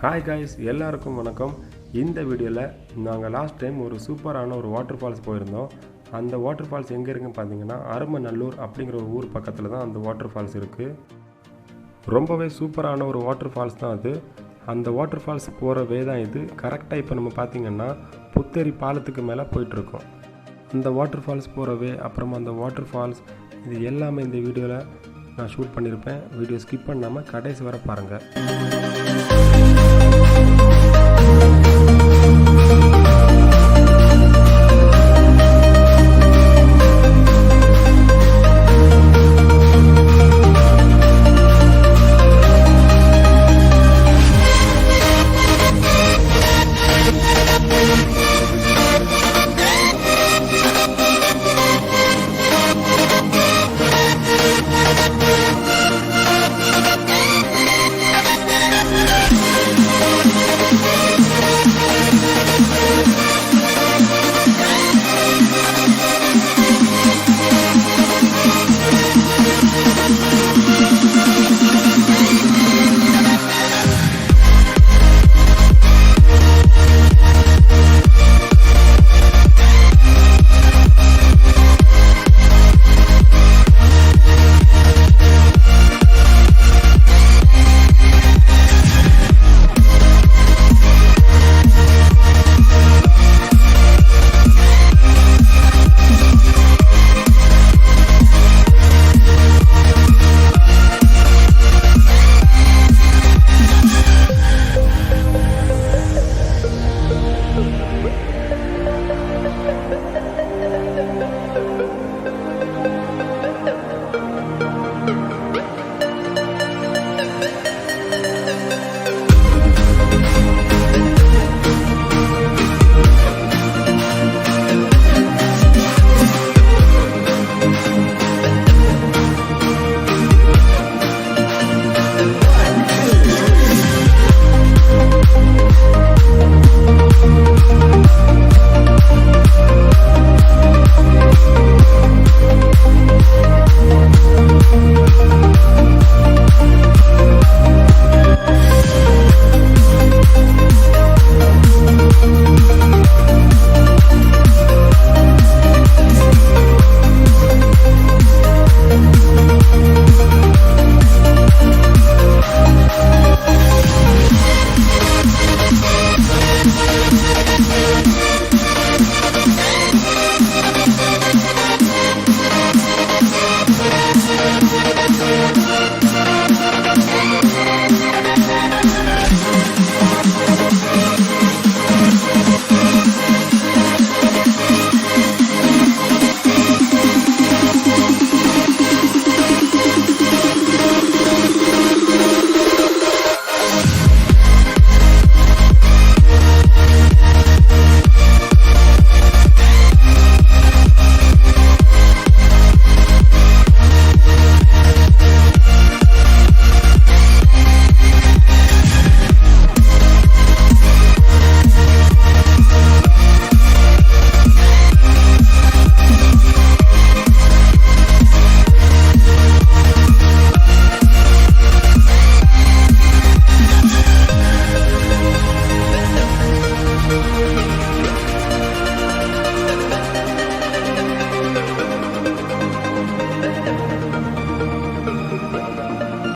Hi guys, எல்லாருக்கும் வணக்கம். இந்த வீடியோவில் நாங்கள் லாஸ்ட் டைம் ஒரு சூப்பரான ஒரு வாட்டர் ஃபால்ஸ் போயிருந்தோம். அந்த வாட்டர் ஃபால்ஸ் எங்கே இருக்குன்னு பார்த்தீங்கன்னா அரமநல்லூர் அப்படிங்கிற ஒரு ஊர் பக்கத்தில் தான் அந்த வாட்டர் ஃபால்ஸ் இருக்குது. ரொம்பவே சூப்பரான ஒரு வாட்டர் ஃபால்ஸ் தான் அது. அந்த வாட்டர் ஃபால்ஸ் போகிற வே தான் இது. கரெக்டாக இப்போ நம்ம பார்த்திங்கன்னா புத்தேரி பாலத்துக்கு மேலே போயிட்டுருக்கோம். அந்த வாட்டர் ஃபால்ஸ் போகிற வே, அப்புறமா அந்த வாட்டர் ஃபால்ஸ், இது எல்லாமே இந்த வீடியோவில் நான் ஷூட் பண்ணியிருப்பேன். வீடியோ ஸ்கிப் பண்ணாமல் கடைசி வரை பாருங்கள்.